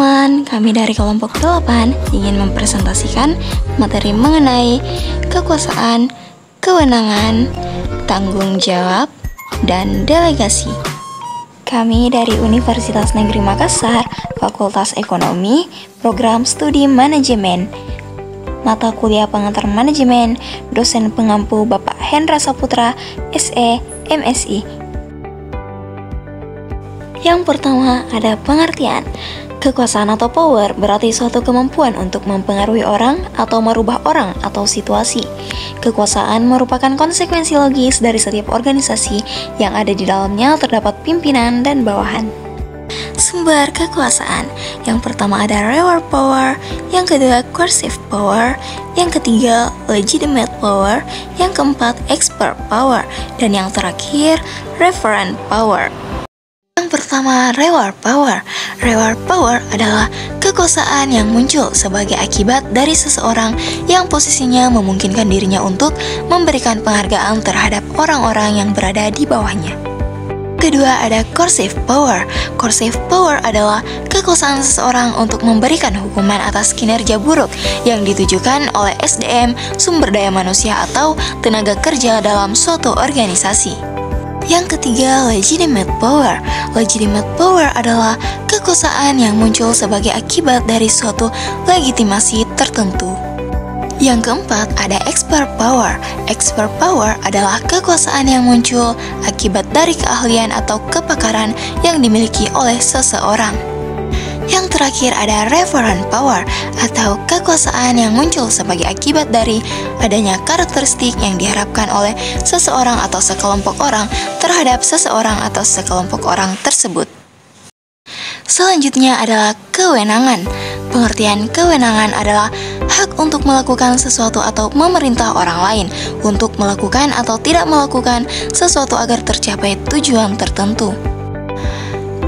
teman-teman, kami dari kelompok 8 ingin mempresentasikan materi mengenai kekuasaan, kewenangan, tanggung jawab, dan delegasi. Kami dari Universitas Negeri Makassar, Fakultas Ekonomi, Program Studi Manajemen. Mata kuliah pengantar manajemen, dosen pengampu Bapak Hendra Saputra, SE, MSI. Yang pertama ada pengertian. Kekuasaan atau power berarti suatu kemampuan untuk mempengaruhi orang atau merubah orang atau situasi. Kekuasaan merupakan konsekuensi logis dari setiap organisasi yang ada di dalamnya terdapat pimpinan dan bawahan. Sumber kekuasaan. Yang pertama ada reward power, yang kedua coercive power, yang ketiga legitimate power, yang keempat expert power, dan yang terakhir referent power. Yang pertama, reward power. Reward power adalah kekuasaan yang muncul sebagai akibat dari seseorang yang posisinya memungkinkan dirinya untuk memberikan penghargaan terhadap orang-orang yang berada di bawahnya. Kedua, ada coercive power. Coercive power adalah kekuasaan seseorang untuk memberikan hukuman atas kinerja buruk yang ditujukan oleh SDM, sumber daya manusia atau tenaga kerja dalam suatu organisasi. Yang ketiga, legitimate power. Legitimate power adalah kekuasaan yang muncul sebagai akibat dari suatu legitimasi tertentu. Yang keempat, ada expert power. Expert power adalah kekuasaan yang muncul akibat dari keahlian atau kepakaran yang dimiliki oleh seseorang. Yang terakhir ada referent power atau kekuasaan yang muncul sebagai akibat dari adanya karakteristik yang diharapkan oleh seseorang atau sekelompok orang terhadap seseorang atau sekelompok orang tersebut. Selanjutnya adalah kewenangan. Pengertian kewenangan adalah hak untuk melakukan sesuatu atau memerintah orang lain untuk melakukan atau tidak melakukan sesuatu agar tercapai tujuan tertentu.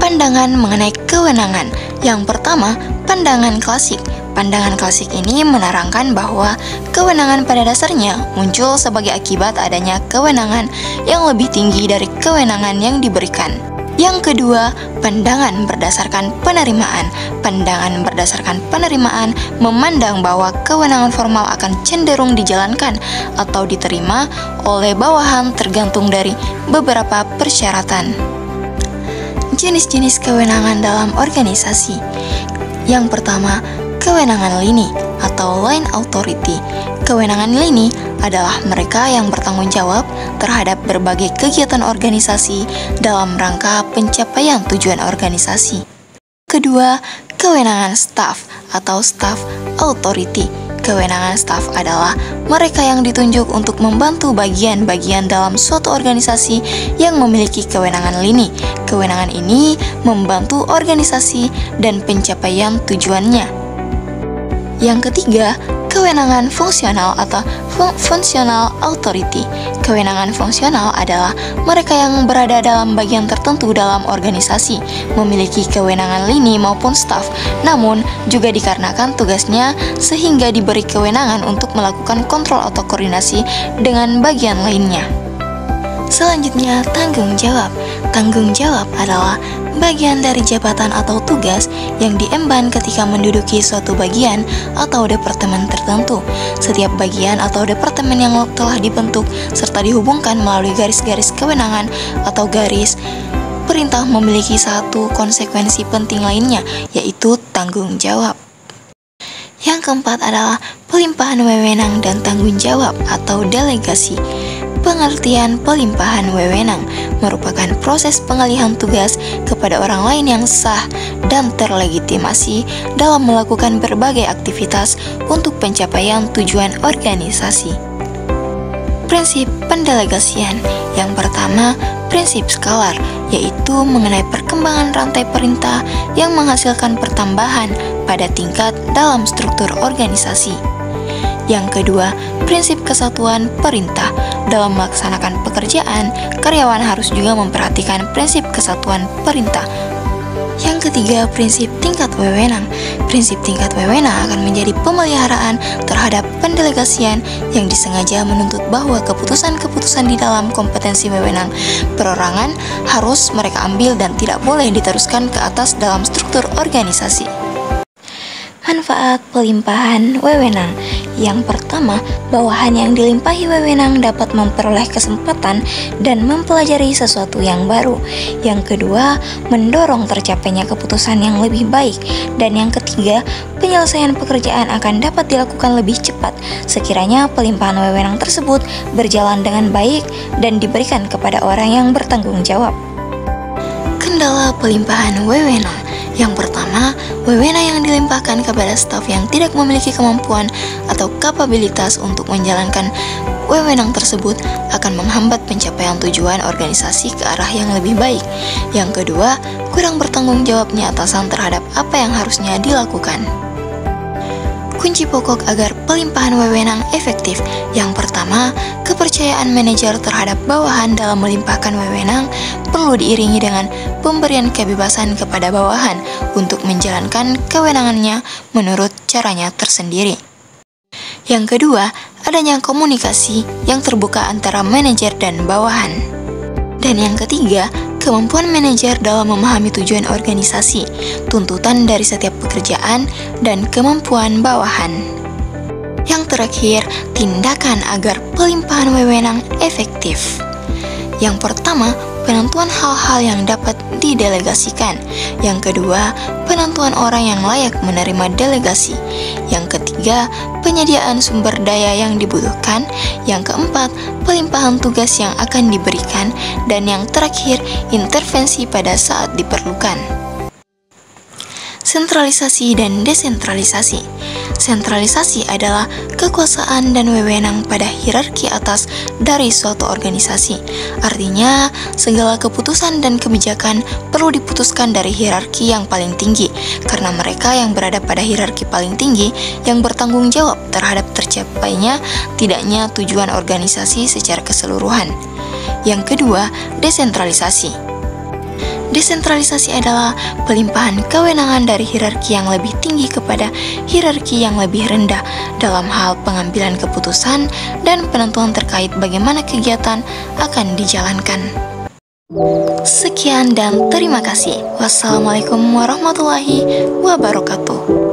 Pandangan mengenai kewenangan. Yang pertama, pandangan klasik. Pandangan klasik ini menerangkan bahwa kewenangan pada dasarnya muncul sebagai akibat adanya kewenangan yang lebih tinggi dari kewenangan yang diberikan. Yang kedua, pandangan berdasarkan penerimaan. Pandangan berdasarkan penerimaan memandang bahwa kewenangan formal akan cenderung dijalankan atau diterima oleh bawahan tergantung dari beberapa persyaratan. Jenis-jenis kewenangan dalam organisasi. Yang pertama, kewenangan lini atau line authority. Kewenangan lini adalah mereka yang bertanggung jawab terhadap berbagai kegiatan organisasi dalam rangka pencapaian tujuan organisasi. Kedua, kewenangan staff atau staff authority. Kewenangan staf adalah mereka yang ditunjuk untuk membantu bagian-bagian dalam suatu organisasi yang memiliki kewenangan lini. Kewenangan ini membantu organisasi dan pencapaian tujuannya. Yang ketiga, kewenangan fungsional atau functional authority. Kewenangan fungsional adalah mereka yang berada dalam bagian tertentu dalam organisasi, memiliki kewenangan lini maupun staf, namun juga dikarenakan tugasnya sehingga diberi kewenangan untuk melakukan kontrol atau koordinasi dengan bagian lainnya. Selanjutnya, tanggung jawab. Tanggung jawab adalah bagian dari jabatan atau tugas yang diemban ketika menduduki suatu bagian atau departemen tertentu. Setiap bagian atau departemen yang telah dibentuk serta dihubungkan melalui garis-garis kewenangan atau garis perintah memiliki satu konsekuensi penting lainnya, yaitu tanggung jawab. Yang keempat adalah pelimpahan wewenang dan tanggung jawab atau delegasi. Pengertian pelimpahan wewenang merupakan proses pengalihan tugas kepada orang lain yang sah dan terlegitimasi dalam melakukan berbagai aktivitas untuk pencapaian tujuan organisasi. Prinsip pendelegasian. Yang pertama, prinsip skalar, yaitu mengenai perkembangan rantai perintah yang menghasilkan pertambahan pada tingkat dalam struktur organisasi. Yang kedua, prinsip kesatuan perintah. Dalam melaksanakan pekerjaan, karyawan harus juga memperhatikan prinsip kesatuan perintah. Yang ketiga, prinsip tingkat wewenang. Prinsip tingkat wewenang akan menjadi pemeliharaan terhadap pendelegasian yang disengaja menuntut bahwa keputusan-keputusan di dalam kompetensi wewenang perorangan harus mereka ambil dan tidak boleh diteruskan ke atas dalam struktur organisasi. Manfaat pelimpahan wewenang. Yang pertama, bawahan yang dilimpahi wewenang dapat memperoleh kesempatan dan mempelajari sesuatu yang baru. Yang kedua, mendorong tercapainya keputusan yang lebih baik. Dan yang ketiga, penyelesaian pekerjaan akan dapat dilakukan lebih cepat sekiranya pelimpahan wewenang tersebut berjalan dengan baik dan diberikan kepada orang yang bertanggung jawab. Kendala pelimpahan wewenang. Yang pertama, wewenang yang dilimpahkan kepada staf yang tidak memiliki kemampuan atau kapabilitas untuk menjalankan wewenang tersebut akan menghambat pencapaian tujuan organisasi ke arah yang lebih baik. Yang kedua, kurang bertanggung jawabnya atasan terhadap apa yang harusnya dilakukan. Kunci pokok agar pelimpahan wewenang efektif. Yang pertama, kepercayaan manajer terhadap bawahan dalam melimpahkan wewenang perlu diiringi dengan pemberian kebebasan kepada bawahan untuk menjalankan kewenangannya menurut caranya tersendiri. Yang kedua, adanya komunikasi yang terbuka antara manajer dan bawahan. Dan yang ketiga, kemampuan manajer dalam memahami tujuan organisasi, tuntutan dari setiap pekerjaan, dan kemampuan bawahan. Yang terakhir, tindakan agar pelimpahan wewenang efektif. Yang pertama, penentuan hal-hal yang dapat didelegasikan. Yang kedua, penentuan orang yang layak menerima delegasi. Yang ketiga, penyediaan sumber daya yang dibutuhkan. Yang keempat, pelimpahan tugas yang akan diberikan. Dan yang terakhir, intervensi pada saat diperlukan. Sentralisasi dan desentralisasi. Sentralisasi adalah kekuasaan dan wewenang pada hierarki atas dari suatu organisasi. Artinya, segala keputusan dan kebijakan perlu diputuskan dari hierarki yang paling tinggi, karena mereka yang berada pada hierarki paling tinggi yang bertanggung jawab terhadap tercapainya tidaknya tujuan organisasi secara keseluruhan. Yang kedua, desentralisasi. Desentralisasi adalah pelimpahan kewenangan dari hierarki yang lebih tinggi kepada hierarki yang lebih rendah dalam hal pengambilan keputusan dan penentuan terkait bagaimana kegiatan akan dijalankan. Sekian dan terima kasih. Wassalamualaikum warahmatullahi wabarakatuh.